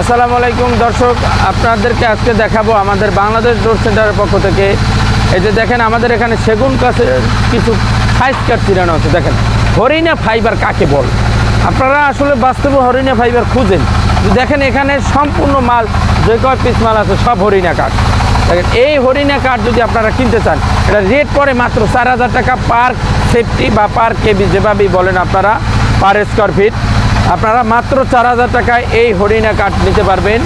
আসসালামু আলাইকুম দর্শক, আপনাদেরকে আজকে দেখাবো আমাদের বাংলাদেশ ডোর সেন্টারের পক্ষ থেকে। এই যে দেখেন, আমাদের এখানে সেগুন গাছের কিছু সাইজ কাঠ চিরানো আছে। দেখেন হরিণা ফাইবার কাকে বল, আপনারা আসলে বাস্তবে হরিণা ফাইবার খুঁজেন। দেখেন এখানে সম্পূর্ণ মাল, যে কয় পিস মাল আছে সব হরিণা কাঠ। দেখেন এই হরিণা কাঠ যদি আপনারা কিনতে চান, এটা রেট পড়ে মাত্র 4000 টাকা পার সেফটি বা পার কেবি, যেভাবেই বলেন আপনারা, পার স্কোয়ার ফিট। আপনারা মাত্র 4000 টাকায় এই হরিণা কাঠ নিতে পারবেন।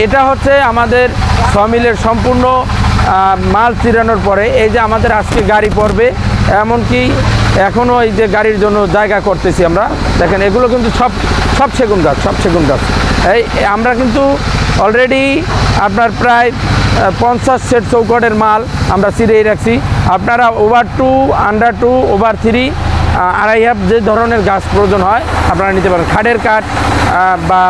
এটা হচ্ছে আমাদের সমিলের সম্পূর্ণ মাল চিরানোর পরে এই যে আমাদের আজকে গাড়ি পড়বে, এমনকি এখনও এই যে গাড়ির জন্য জায়গা করতেছি আমরা। দেখেন এগুলো কিন্তু সব সেগুন গাছ, সব সেগুন গাছ। এই আমরা কিন্তু অলরেডি আপনার প্রায় 50 সেট চৌকটের মাল আমরা চিরেই রাখছি। আপনারা ওভার 2, আন্ডার 2, ওভার 3, আড়াই হাফ যে ধরনের গাছ প্রয়োজন হয় আপনারা নিতে পারেন। খাটের কাঠ বা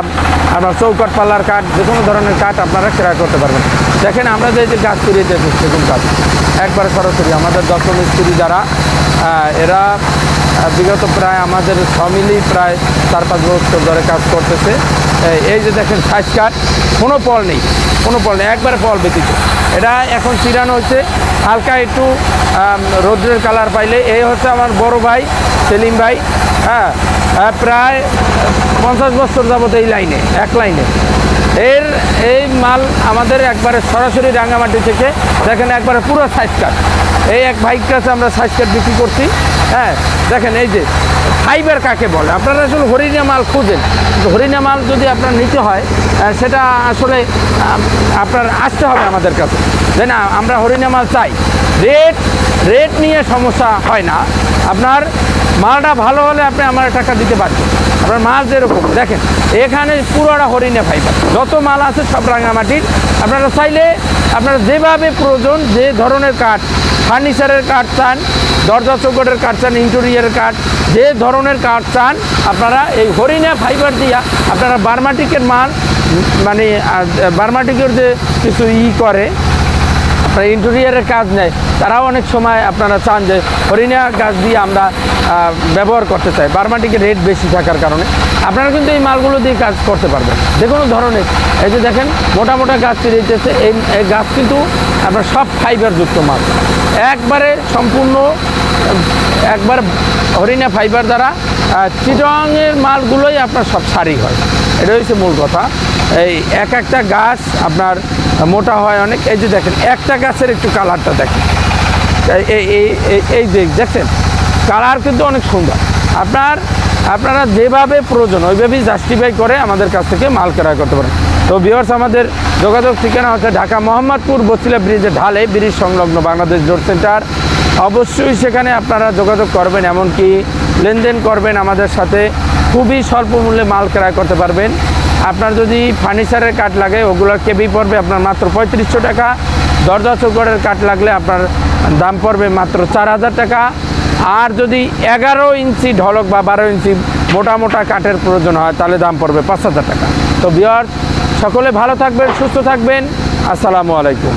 আপনার চৌকট পাল্লার কাঠ, যে কোনো ধরনের কাঠ আপনারা ক্রয় করতে পারবেন। দেখেন আমরা যে গাছ তৈরিতেছি সেগুন কাঠ একবারে সরাসরি আমাদের দর্শক মিস্ত্রি যারা, এরা বিগত প্রায় আমাদের সমিলই প্রায় 4-5 বছর ধরে কাজ করতেছে। এই যে দেখেন সাইজ কাঠ, কোনো পল নেই, একবারে পল ব্যতীত। এটা এখন চিরানো হচ্ছে, হালকা একটু রৌদ্রের কালার পাইলে। এই হচ্ছে আমার বড় ভাই সেলিম ভাই, প্রায় 50 বছর যাবত এই লাইনে, এক লাইনে। এই মাল আমাদের একবারে সরাসরি রাঙ্গামাটি থেকে। দেখেন একবারে পুরো সাইজ কাঠ। এই এক ভাইয়ের কাছে আমরা সাইজ কাঠ বিক্রি করছি। দেখেন এই যে ফাইবার কাকে বলে, আপনারা আসলে হরিণা মাল খুঁজেন, হরিণা মাল যদি আপনার নিতে হয় সেটা আসলে আপনার আসতে হবে আমাদের কাছে, তাই না? আমরা হরিণা মাল চাই। রেট নিয়ে সমস্যা হয় না, আপনার মালটা ভালো হলে আপনি আমার টাকা দিতে পারবেন। আপনার মাল যেরকম দেখেন এখানে পুরোটা হরিণা ফাইবার, যত মাল আছে সব রাঙামাটির। আপনারা চাইলে আপনারা যেভাবে প্রয়োজন, যে ধরনের কাঠ, ফার্নিচারের কাঠ চান, দরজা চৌকটের কাঠ চান, ইন্টেরিয়ারের কাঠ, যে ধরনের কাঠ চান আপনারা এই হরিণা ফাইবার দিয়া আপনারা বার্মাটিকের মাল, মানে বার্মাটিকের যে কিছু করে আপনার ইন্টেরিয়ারের কাজ নেয়, তারাও অনেক সময় আপনারা চান যে হরিণা গাছ দিয়ে আমরা ব্যবহার করতে চাই। বার্মাটিকের রেট বেশি থাকার কারণে আপনারা কিন্তু এই মালগুলো দিয়ে কাজ করতে পারবেন যে কোনো ধরনের। এই যে দেখেন মোটা মোটা গাছ চিরেছে, এই গাছ কিন্তু আপনার সব ফাইবারযুক্ত মাল, একবারে সম্পূর্ণ একবার হরিণা ফাইবার দ্বারা। চিটংয়ের মালগুলোই আপনার সব সারি হয়, এটা হচ্ছে মূল কথা। এই একটা গাছ আপনার মোটা হয় অনেক। এই যে দেখেন একটা গাছের একটু কালারটা দেখেন, এই যে দেখছেন কালার কিন্তু অনেক সুন্দর। আপনারা যেভাবে প্রয়োজন ওইভাবেই জাস্টিফাই করে আমাদের কাছ থেকে মাল ক্রয় করতে পারেন। তো ভিউয়ার্স, আমাদের যোগাযোগ ঠিকানা হচ্ছে ঢাকা মোহাম্মদপুর বছিলা ব্রিজের ঢালে, ব্রিজ সংলগ্ন বাংলাদেশ ডোর সেন্টার। অবশ্যই সেখানে আপনারা যোগাযোগ করবেন, এমনকি লেনদেন করবেন আমাদের সাথে। খুবই স্বল্প মূল্যে মাল ক্রয় করতে পারবেন। আপনার যদি ফার্নিচারের কাঠ লাগে ওগুলোর কেবি পড়বে আপনার মাত্র 3500 টাকা। দরজা চৌকটের কাঠ লাগলে আপনার দাম পড়বে মাত্র 4000 টাকা। আর যদি 11 ইঞ্চি ঢলক বা 12 ইঞ্চি মোটা মোটা কাঠের প্রয়োজন হয় তাহলে দাম পড়বে 5000 টাকা। তো ভিউয়ার্স, সকলে ভালো থাকবেন, সুস্থ থাকবেন। আসসালামু আলাইকুম।